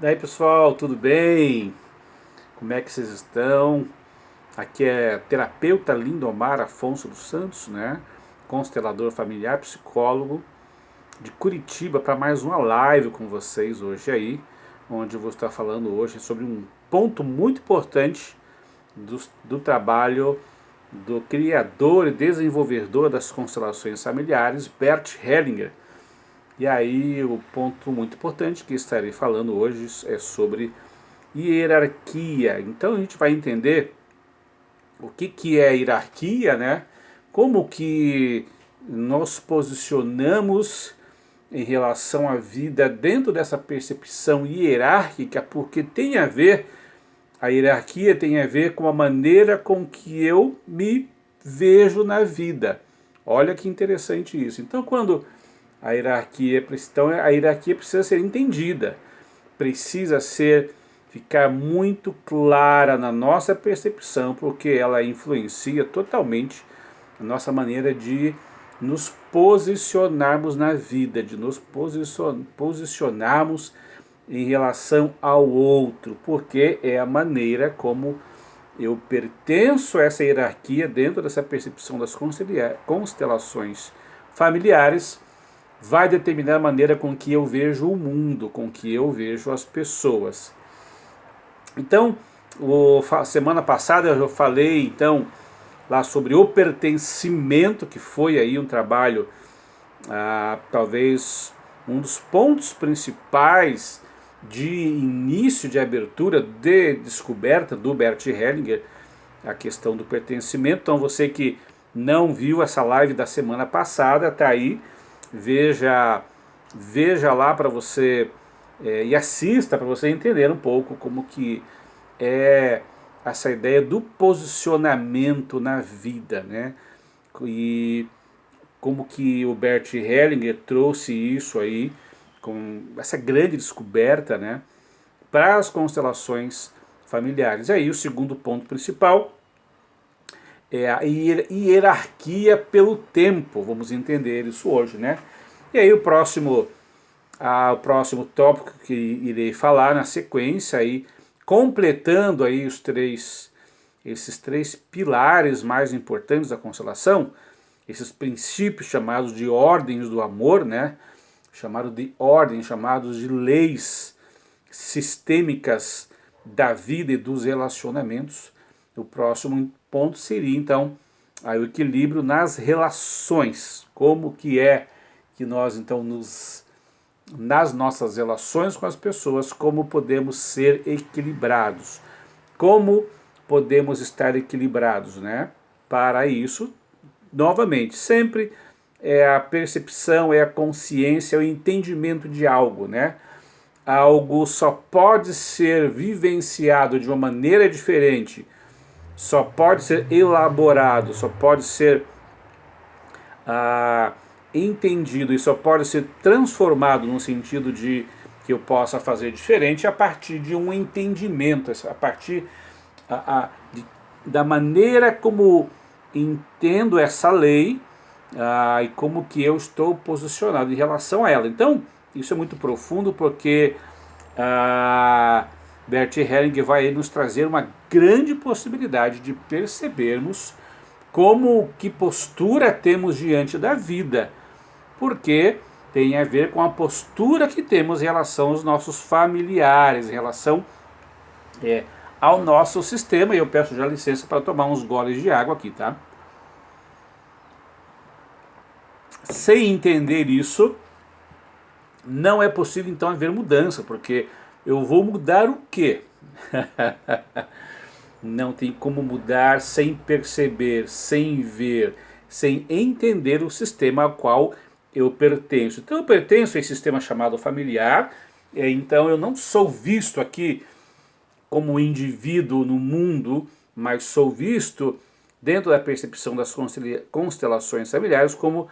Daí pessoal, tudo bem? Como é que vocês estão? Aqui é terapeuta Lindomar Afonso dos Santos, né? Constelador familiar, psicólogo de Curitiba para mais uma live com vocês hoje aí, onde eu vou estar falando hoje sobre um ponto muito importante do trabalho do criador e desenvolvedor das constelações familiares, Bert Hellinger. E aí o ponto muito importante que estarei falando hoje é sobre hierarquia. Então a gente vai entender o que é hierarquia, né? Como que nos posicionamos em relação à vida dentro dessa percepção hierárquica, porque tem a ver, a hierarquia tem a ver com a maneira com que eu me vejo na vida. Olha que interessante isso. Então, quando a hierarquia precisa ser entendida, precisa ser ficar muito clara na nossa percepção, porque ela influencia totalmente a nossa maneira de nos posicionarmos na vida, de nos posicionarmos em relação ao outro, porque é a maneira como eu pertenço a essa hierarquia dentro dessa percepção das constelações familiares, vai determinar a maneira com que eu vejo o mundo, com que eu vejo as pessoas. Então, semana passada eu falei então lá sobre o pertencimento, que foi aí um trabalho, talvez um dos pontos principais de início de abertura, de descoberta do Bert Hellinger, a questão do pertencimento. Então você que não viu essa live da semana passada, tá aí, veja lá para você e assista para você entender um pouco como que é essa ideia do posicionamento na vida, né? E como que o Bert Hellinger trouxe isso aí, com essa grande descoberta, né, para as constelações familiares. E aí o segundo ponto principal é a hierarquia pelo tempo, vamos entender isso hoje, né? E aí o próximo tópico que irei falar na sequência aí, completando aí esses três pilares mais importantes da constelação, esses princípios chamados de ordens do amor, né? Chamados de ordens, chamados de leis sistêmicas da vida e dos relacionamentos. O próximo ponto seria então aí o equilíbrio nas relações, como que é que nós então nas nossas relações com as pessoas, como podemos ser equilibrados, como podemos estar equilibrados, né? Para isso, novamente, sempre é a percepção, é a consciência, é o entendimento de algo, né? Algo só pode ser vivenciado de uma maneira diferente, só pode ser elaborado, só pode ser entendido e só pode ser transformado no sentido de que eu possa fazer diferente a partir de um entendimento, a partir da maneira como entendo essa lei e como que eu estou posicionado em relação a ela. Então, isso é muito profundo porque Bert Hellinger vai nos trazer uma grande possibilidade de percebermos como que postura temos diante da vida, porque tem a ver com a postura que temos em relação aos nossos familiares, em relação é, ao nosso sistema. E eu peço já licença para tomar uns goles de água aqui, tá? Sem entender isso, não é possível então haver mudança, porque eu vou mudar o quê? Não tem como mudar sem perceber, sem ver, sem entender o sistema ao qual eu pertenço. Então eu pertenço a esse sistema chamado familiar, então eu não sou visto aqui como um indivíduo no mundo, mas sou visto dentro da percepção das constelações familiares como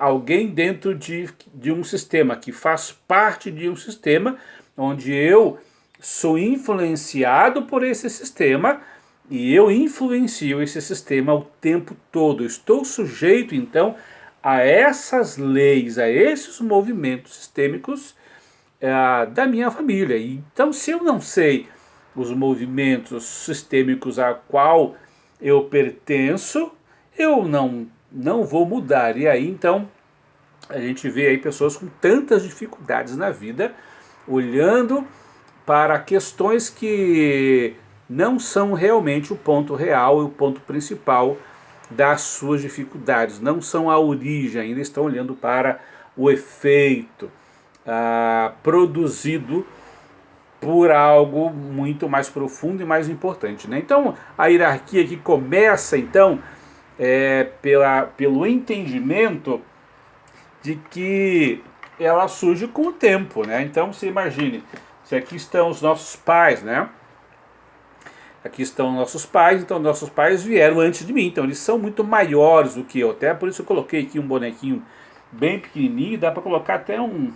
alguém dentro de um sistema, que faz parte de um sistema onde eu sou influenciado por esse sistema e eu influencio esse sistema o tempo todo. Eu estou sujeito, então, a essas leis, a esses movimentos sistêmicos da minha família. Então, se eu não sei os movimentos sistêmicos a qual eu pertenço, eu não vou mudar. E aí, então, a gente vê aí pessoas com tantas dificuldades na vida, olhando para questões que não são realmente o ponto real e o ponto principal das suas dificuldades, não são a origem, ainda estão olhando para o efeito produzido por algo muito mais profundo e mais importante, né? Então, a hierarquia que começa, então, pelo entendimento de que ela surge com o tempo, né? Então, você imagine, se aqui estão os nossos pais, né? Aqui estão nossos pais, então nossos pais vieram antes de mim, então eles são muito maiores do que eu, até por isso eu coloquei aqui um bonequinho bem pequenininho, dá para colocar até um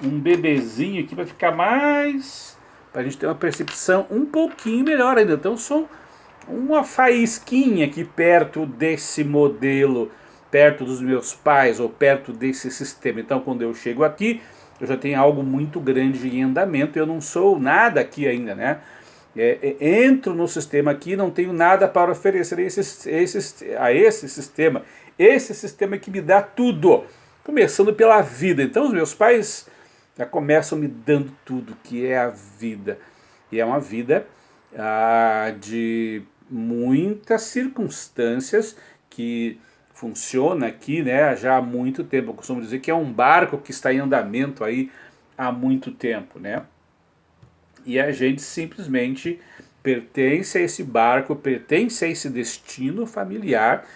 bebezinho aqui para ficar mais, para a gente ter uma percepção um pouquinho melhor ainda. Então sou uma faísquinha aqui perto desse modelo, perto dos meus pais ou perto desse sistema. Então quando eu chego aqui, eu já tenho algo muito grande em andamento, eu não sou nada aqui ainda, né? Entro no sistema aqui, não tenho nada para oferecer a esse sistema. Esse sistema que me dá tudo, começando pela vida. Então os meus pais já começam me dando tudo, que é a vida. E é uma vida de muitas circunstâncias que funciona aqui, né, já há muito tempo. Eu costumo dizer que é um barco que está em andamento aí há muito tempo, né? E a gente simplesmente pertence a esse barco, pertence a esse destino familiar.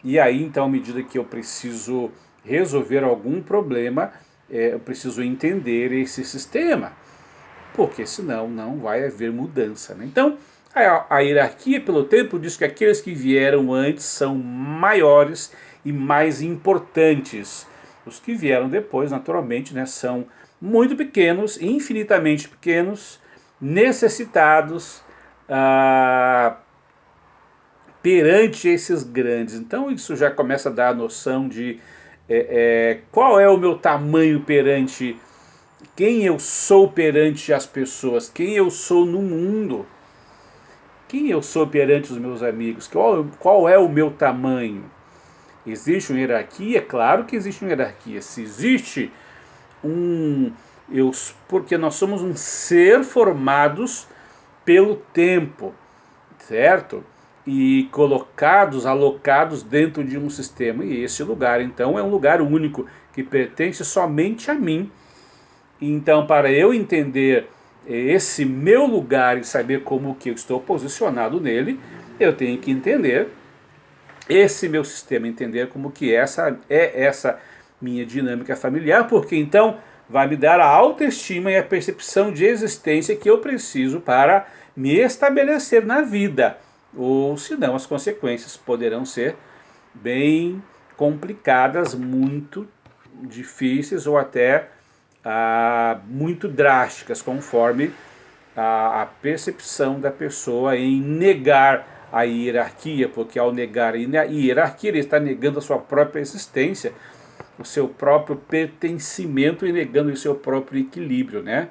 E aí, então, à medida que eu preciso resolver algum problema, eu preciso entender esse sistema, porque senão não vai haver mudança, né? Então, a hierarquia pelo tempo diz que aqueles que vieram antes são maiores e mais importantes. Os que vieram depois, naturalmente, né, são muito pequenos, infinitamente pequenos, necessitados perante esses grandes. Então isso já começa a dar a noção de qual é o meu tamanho perante quem eu sou perante as pessoas, quem eu sou no mundo, quem eu sou perante os meus amigos, qual é o meu tamanho. Existe uma hierarquia? Claro que existe uma hierarquia. Se existe porque nós somos um ser formados pelo tempo, certo? E alocados dentro de um sistema. E esse lugar, então, é um lugar único, que pertence somente a mim. Então, para eu entender esse meu lugar e saber como que eu estou posicionado nele, eu tenho que entender esse meu sistema, entender como que essa minha dinâmica familiar, porque então vai me dar a autoestima e a percepção de existência que eu preciso para me estabelecer na vida. Ou senão as consequências poderão ser bem complicadas, muito difíceis ou até muito drásticas, conforme a percepção da pessoa em negar a hierarquia, porque ao negar a hierarquia ele está negando a sua própria existência, o seu próprio pertencimento e negando o seu próprio equilíbrio, né?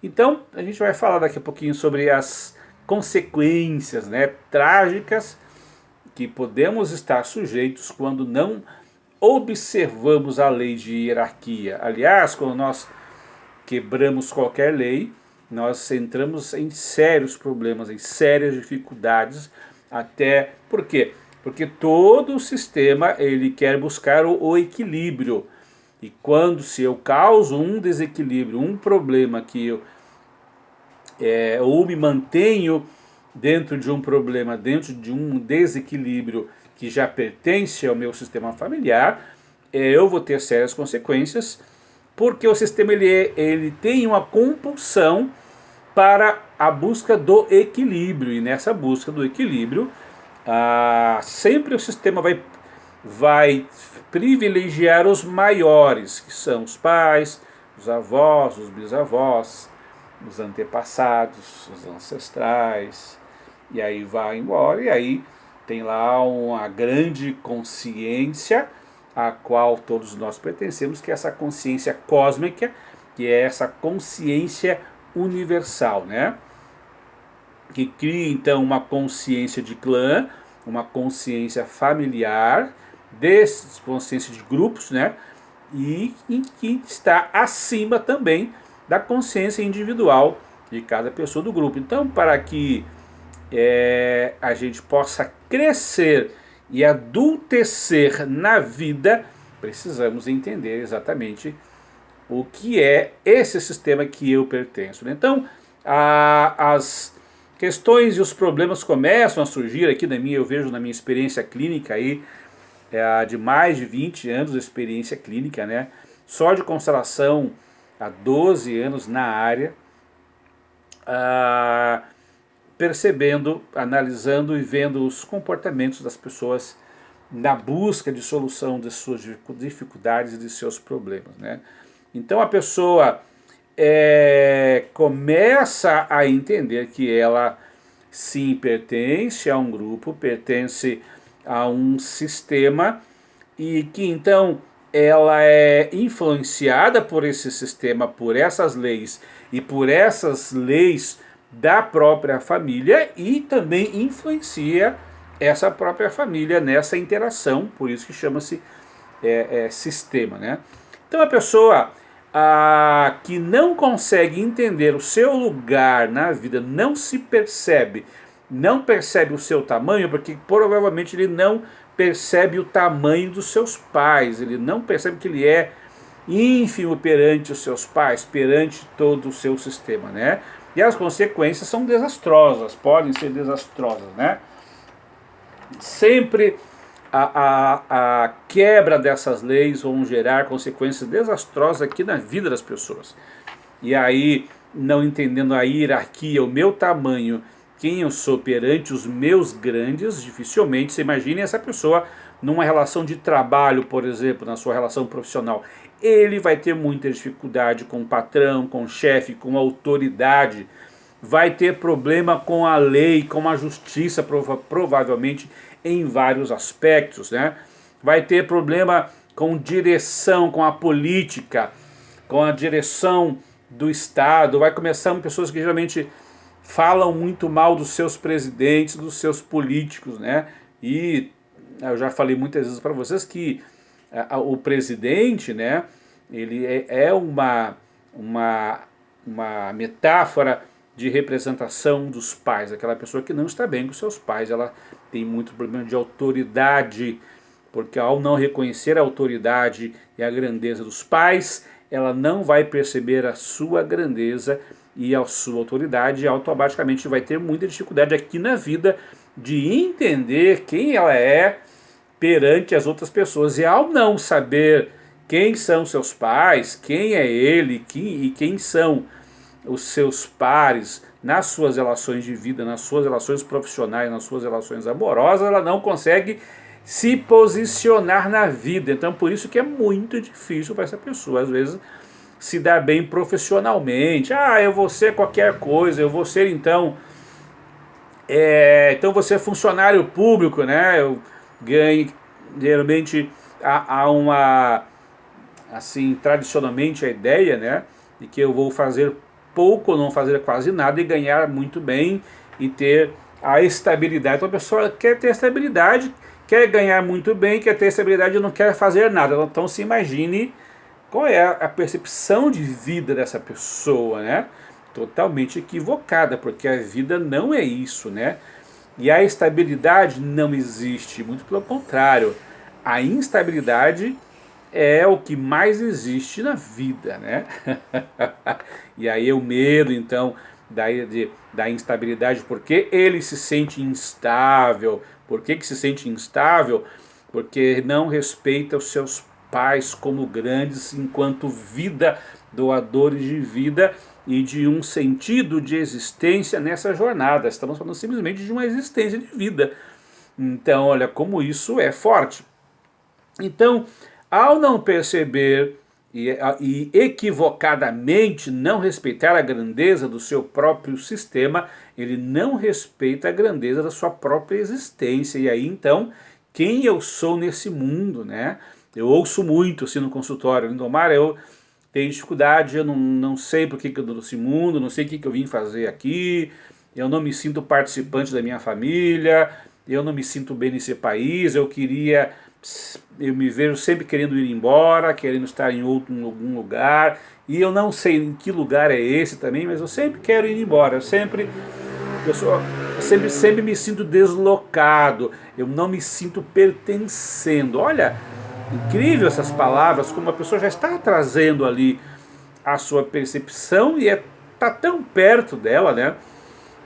Então, a gente vai falar daqui a pouquinho sobre as consequências, né, trágicas que podemos estar sujeitos quando não observamos a lei de hierarquia. Aliás, quando nós quebramos qualquer lei, nós entramos em sérios problemas, em sérias dificuldades, até por quê? Porque todo o sistema ele quer buscar o equilíbrio. E quando se eu causo um desequilíbrio, um problema que eu ou me mantenho dentro de um problema, dentro de um desequilíbrio que já pertence ao meu sistema familiar, eu vou ter sérias consequências, porque o sistema ele tem uma compulsão para a busca do equilíbrio, e nessa busca do equilíbrio, sempre o sistema vai privilegiar os maiores, que são os pais, os avós, os bisavós, os antepassados, os ancestrais, e aí vai embora, e aí tem lá uma grande consciência a qual todos nós pertencemos, que é essa consciência cósmica, que é essa consciência universal, né? Que cria então uma consciência de clã, uma consciência familiar, consciência de grupos, né? E que está acima também da consciência individual de cada pessoa do grupo. Então, para que a gente possa crescer e adultecer na vida, precisamos entender exatamente o que é esse sistema que eu pertenço. Então, as questões e os problemas começam a surgir aqui eu vejo na minha experiência clínica aí, de mais de 20 anos de experiência clínica, né? Só de constelação há 12 anos na área, percebendo, analisando e vendo os comportamentos das pessoas na busca de solução de suas dificuldades e de seus problemas, né? Então a pessoa começa a entender que ela sim pertence a um grupo, pertence a um sistema e que então ela é influenciada por esse sistema, por essas leis e por essas leis da própria família e também influencia essa própria família nessa interação, por isso que chama-se sistema, né? Então a pessoa que não consegue entender o seu lugar na vida, não se percebe, não percebe o seu tamanho, porque provavelmente ele não percebe o tamanho dos seus pais, ele não percebe que ele é ínfimo perante os seus pais, perante todo o seu sistema, né? E as consequências são desastrosas, podem ser desastrosas, né? Sempre a quebra dessas leis vão gerar consequências desastrosas aqui na vida das pessoas. E aí, não entendendo a hierarquia, o meu tamanho, quem eu sou perante os meus grandes, dificilmente, você imagine essa pessoa numa relação de trabalho, por exemplo, na sua relação profissional. Ele vai ter muita dificuldade com o patrão, com o chefe, com a autoridade, vai ter problema com a lei, com a justiça, provavelmente em vários aspectos, né? Vai ter problema com direção, com a política, com a direção do Estado, vai começar pessoas que geralmente falam muito mal dos seus presidentes, dos seus políticos, né? E eu já falei muitas vezes para vocês que o presidente, né, ele é uma metáfora de representação dos pais, aquela pessoa que não está bem com seus pais, ela tem muito problema de autoridade, porque ao não reconhecer a autoridade e a grandeza dos pais, ela não vai perceber a sua grandeza e a sua autoridade, e automaticamente vai ter muita dificuldade aqui na vida de entender quem ela é perante as outras pessoas. E ao não saber quem são seus pais, quem é ele e quem são os seus pares nas suas relações de vida, nas suas relações profissionais, nas suas relações amorosas, ela não consegue se posicionar na vida. Então por isso que é muito difícil para essa pessoa, às vezes, se dar bem profissionalmente. Eu vou ser qualquer coisa, eu vou ser então vou ser funcionário público, né? Eu ganho, geralmente há uma, assim, tradicionalmente a ideia, né, de que eu vou fazer pouco ou não fazer quase nada e ganhar muito bem e ter a estabilidade. Então a pessoa quer ter estabilidade, quer ganhar muito bem, quer ter estabilidade e não quer fazer nada. Então se imagine qual é a percepção de vida dessa pessoa, né? Totalmente equivocada, porque a vida não é isso, né? E a estabilidade não existe, muito pelo contrário. A instabilidade é o que mais existe na vida, né? E aí o medo, então, da instabilidade, porque ele se sente instável. Por que se sente instável? Porque não respeita os seus pais como grandes enquanto vida, doadores de vida e de um sentido de existência nessa jornada. Estamos falando simplesmente de uma existência de vida. Então, olha como isso é forte. Então, ao não perceber e equivocadamente não respeitar a grandeza do seu próprio sistema, ele não respeita a grandeza da sua própria existência. E aí, então, quem eu sou nesse mundo, né? Eu ouço muito assim no consultório, Lindomar, eu tenho dificuldade, eu não sei por que eu estou nesse mundo, não sei o que eu vim fazer aqui, eu não me sinto participante da minha família, eu não me sinto bem nesse país, eu me vejo sempre querendo ir embora, querendo estar em algum lugar, e eu não sei em que lugar é esse também, mas eu sempre quero ir embora, eu sempre me sinto deslocado, eu não me sinto pertencendo. Olha, incrível essas palavras, como a pessoa já está trazendo ali a sua percepção e tá tão perto dela, né?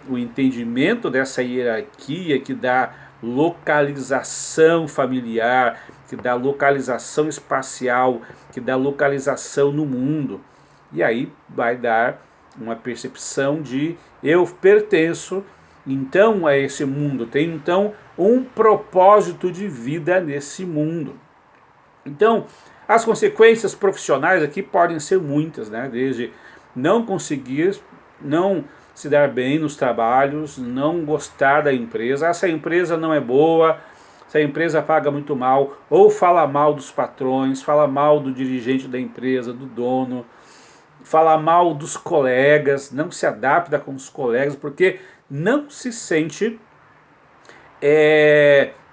O entendimento dessa hierarquia que dá localização familiar, que dá localização espacial, que dá localização no mundo. E aí vai dar uma percepção de eu pertenço então a esse mundo, tenho então um propósito de vida nesse mundo. Então, as consequências profissionais aqui podem ser muitas, né? Desde não conseguir, não se dar bem nos trabalhos, não gostar da empresa, essa empresa não é boa, essa empresa paga muito mal, ou fala mal dos patrões, fala mal do dirigente da empresa, do dono, fala mal dos colegas, não se adapta com os colegas, porque não se sente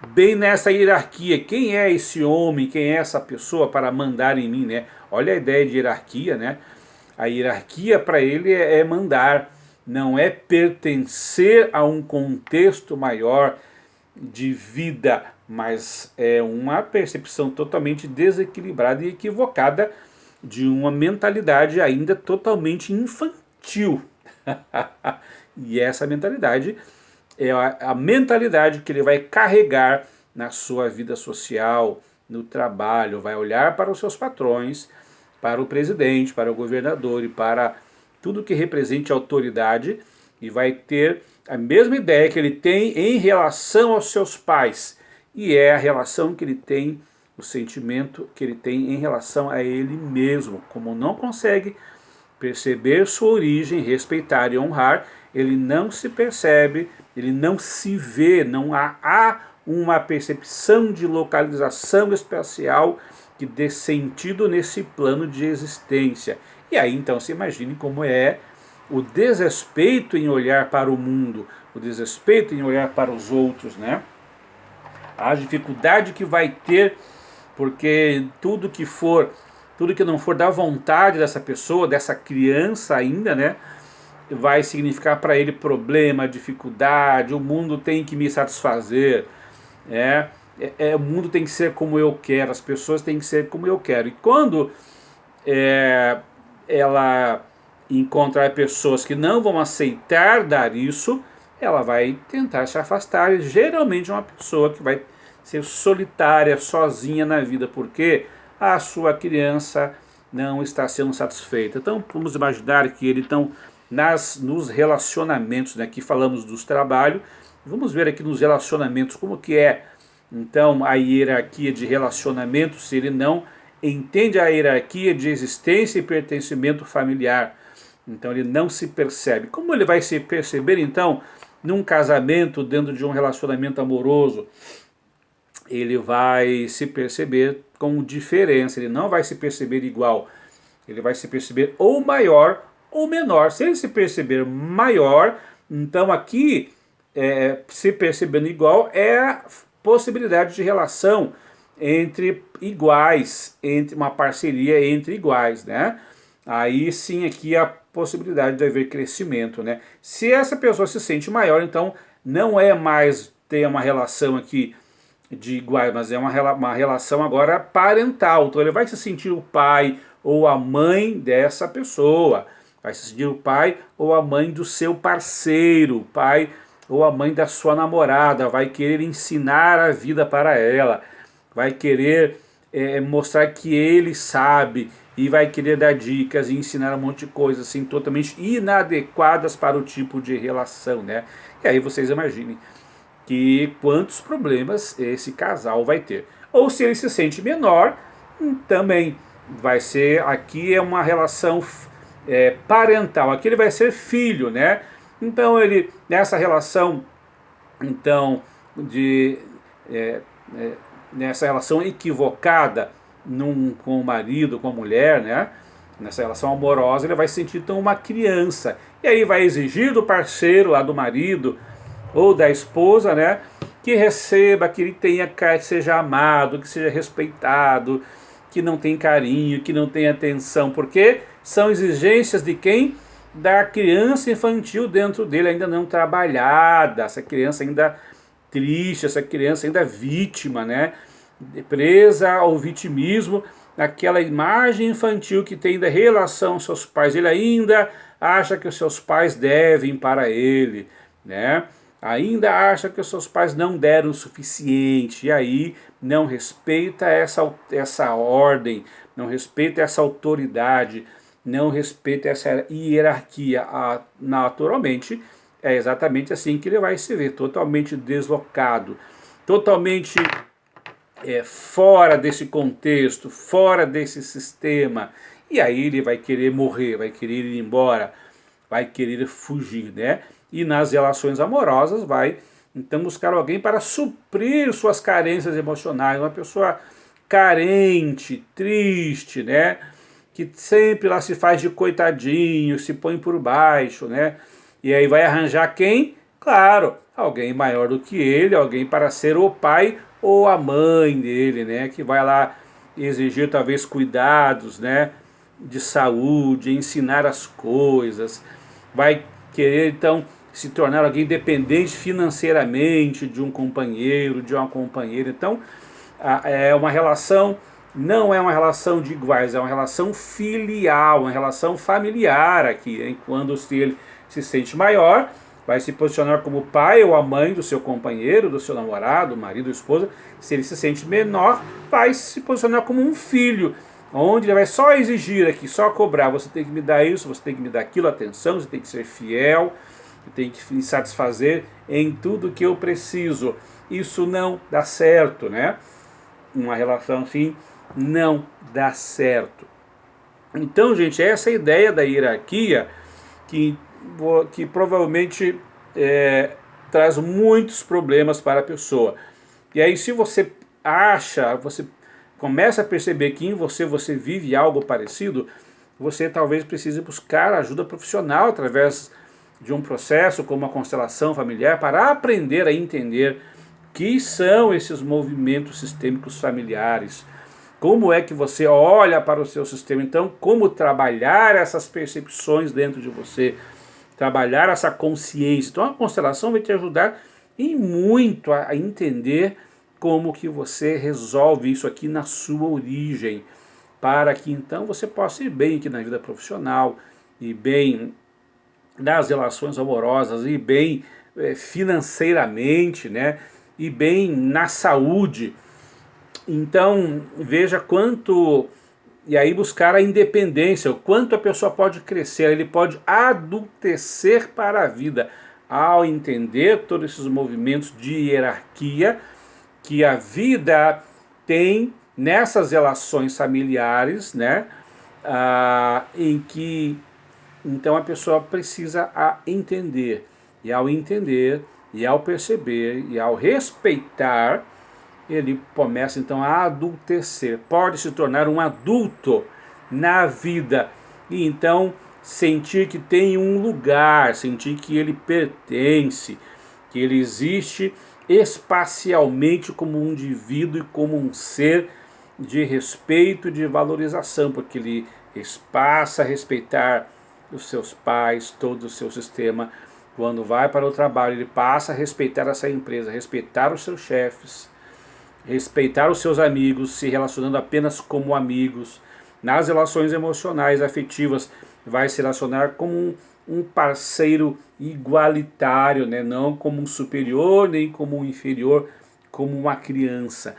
bem nessa hierarquia. Quem é esse homem, quem é essa pessoa para mandar em mim, né? Olha a ideia de hierarquia, né? A hierarquia para ele é mandar, não é pertencer a um contexto maior de vida, mas é uma percepção totalmente desequilibrada e equivocada de uma mentalidade ainda totalmente infantil. E essa mentalidade é a mentalidade que ele vai carregar na sua vida social, no trabalho, vai olhar para os seus patrões, para o presidente, para o governador e para tudo que represente autoridade e vai ter a mesma ideia que ele tem em relação aos seus pais. E é a relação que ele tem, o sentimento que ele tem em relação a ele mesmo. Como não consegue perceber sua origem, respeitar e honrar, ele não se percebe, ele não se vê, não há uma percepção de localização espacial que dê sentido nesse plano de existência. E aí então se imagine como é o desrespeito em olhar para o mundo, o desrespeito em olhar para os outros, né? A dificuldade que vai ter, porque tudo que não for da vontade dessa pessoa, dessa criança ainda, né, vai significar para ele problema, dificuldade, o mundo tem que me satisfazer, o mundo tem que ser como eu quero, as pessoas têm que ser como eu quero. E quando ela encontrar pessoas que não vão aceitar dar isso, ela vai tentar se afastar. Geralmente é uma pessoa que vai ser solitária, sozinha na vida, porque a sua criança não está sendo satisfeita. Então vamos imaginar que ele então nos relacionamentos, né? Aqui falamos dos trabalhos, vamos ver aqui nos relacionamentos como que é então a hierarquia de relacionamento, se ele não entende a hierarquia de existência e pertencimento familiar. Então ele não se percebe. Como ele vai se perceber então num casamento, dentro de um relacionamento amoroso? Ele vai se perceber com diferença, ele não vai se perceber igual. Ele vai se perceber ou maior ou menor. Se ele se perceber maior, então aqui, se percebendo igual, é a possibilidade de relação entre iguais, entre uma parceria entre iguais, né? Aí sim aqui a possibilidade de haver crescimento, né? Se essa pessoa se sente maior, então não é mais ter uma relação aqui de iguais, mas é uma relação agora parental. Então ele vai se sentir o pai ou a mãe dessa pessoa, vai se sentir o pai ou a mãe do seu parceiro, o pai ou a mãe da sua namorada, vai querer ensinar a vida para ela, vai querer mostrar que ele sabe e vai querer dar dicas e ensinar um monte de coisas assim totalmente inadequadas para o tipo de relação, né? E aí vocês imaginem que quantos problemas esse casal vai ter. Ou se ele se sente menor, também vai ser, aqui é uma relação parental, aqui ele vai ser filho, né? Então ele, nessa relação, então, nessa relação equivocada com o marido, com a mulher, né? Nessa relação amorosa ele vai se sentir então uma criança. E aí vai exigir do parceiro, lá do marido ou da esposa, né, que receba, que ele tenha, que seja amado, que seja respeitado, que não tem carinho, que não tem atenção, porque são exigências de quem? Da criança infantil dentro dele, ainda não trabalhada, essa criança ainda triste, essa criança ainda vítima, né? Presa ao vitimismo, aquela imagem infantil que tem da relação aos seus pais. Ele ainda acha que os seus pais devem para ele, né? Ainda acha que os seus pais não deram o suficiente, e aí não respeita essa ordem, não respeita essa autoridade, não respeita essa hierarquia. Naturalmente, é exatamente assim que ele vai se ver, totalmente deslocado, totalmente fora desse contexto, fora desse sistema. E aí ele vai querer morrer, vai querer ir embora, vai querer fugir, né? E nas relações amorosas vai então buscar alguém para suprir suas carências emocionais, uma pessoa carente, triste, né? Que sempre lá se faz de coitadinho, se põe por baixo, né? E aí vai arranjar quem? Claro, alguém maior do que ele, alguém para ser o pai ou a mãe dele, né? Que vai lá exigir talvez cuidados, né? De saúde, ensinar as coisas, vai querer então se tornar alguém dependente financeiramente de um companheiro, de uma companheira. Então, é uma relação, não é uma relação de iguais, é uma relação filial, uma relação familiar aqui, hein? Quando ele se sente maior, vai se posicionar como pai ou a mãe do seu companheiro, do seu namorado, marido, esposa. Se ele se sente menor, vai se posicionar como um filho, onde ele vai só exigir aqui, só cobrar, você tem que me dar isso, você tem que me dar aquilo, atenção, você tem que ser fiel, tem que me satisfazer em tudo que eu preciso. Isso não dá certo, né? Uma relação assim não dá certo. Então, gente, essa ideia da hierarquia que provavelmente traz muitos problemas para a pessoa. E aí, se você acha, você começa a perceber que em você vive algo parecido, você talvez precise buscar ajuda profissional através de um processo como a constelação familiar para aprender a entender que são esses movimentos sistêmicos familiares. Como é que você olha para o seu sistema? Então, como trabalhar essas percepções dentro de você, trabalhar essa consciência. Então, a constelação vai te ajudar em muito a entender como que você resolve isso aqui na sua origem, para que então você possa ir bem aqui na vida profissional, ir bem nas relações amorosas, ir bem financeiramente, né? E bem na saúde. Então, veja quanto, e aí buscar a independência, o quanto a pessoa pode crescer, ele pode adultecer para a vida, ao entender todos esses movimentos de hierarquia que a vida tem nessas relações familiares, né? Em que então a pessoa precisa entender, e ao entender, e ao perceber, e ao respeitar, ele começa então a adultecer, pode se tornar um adulto na vida, e então sentir que tem um lugar, sentir que ele pertence, que ele existe espacialmente como um indivíduo e como um ser de respeito e de valorização, porque ele passa a respeitar os seus pais, todo o seu sistema. Quando vai para o trabalho, ele passa a respeitar essa empresa, respeitar os seus chefes, respeitar os seus amigos, se relacionando apenas como amigos. Nas relações emocionais, afetivas, vai se relacionar como um parceiro igualitário, né? Não como um superior, nem como um inferior, como uma criança.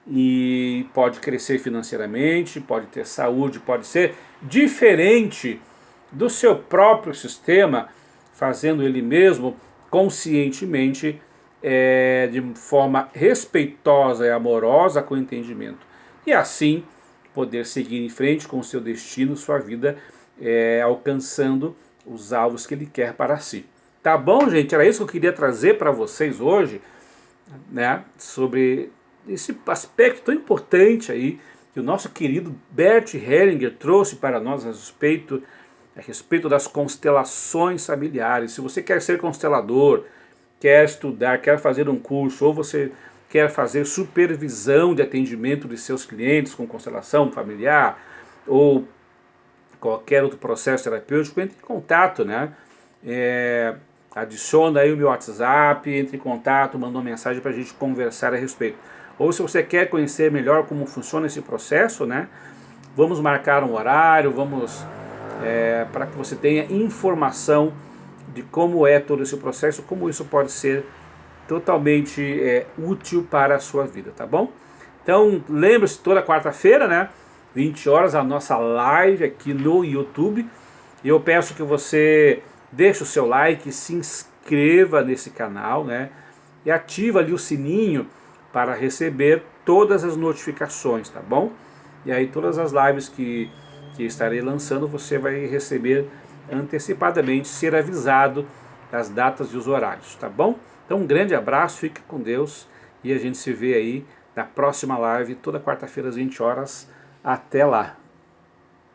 E pode crescer financeiramente, pode ter saúde, pode ser diferente do seu próprio sistema, fazendo ele mesmo conscientemente, de forma respeitosa e amorosa, com entendimento. E assim poder seguir em frente com o seu destino, sua vida, alcançando os alvos que ele quer para si. Tá bom, gente? Era isso que eu queria trazer para vocês hoje, né? Sobre esse aspecto tão importante aí que o nosso querido Bert Hellinger trouxe para nós a respeito das constelações familiares. Se você quer ser constelador, quer estudar, quer fazer um curso, ou você quer fazer supervisão de atendimento de seus clientes com constelação familiar, ou qualquer outro processo terapêutico, entre em contato, né? Adiciona aí o meu WhatsApp, entre em contato, manda uma mensagem para a gente conversar a respeito. Ou se você quer conhecer melhor como funciona esse processo, né? Vamos marcar um horário, para que você tenha informação de como é todo esse processo, como isso pode ser totalmente útil para a sua vida, tá bom? Então, lembre-se, toda quarta-feira, né, 20 horas, a nossa live aqui no YouTube. E eu peço que você deixe o seu like, se inscreva nesse canal, né, e ativa ali o sininho para receber todas as notificações, tá bom? E aí todas as lives que estarei lançando, você vai receber antecipadamente, ser avisado das datas e os horários, tá bom? Então um grande abraço, fique com Deus e a gente se vê aí na próxima live, toda quarta-feira às 20 horas. Até lá!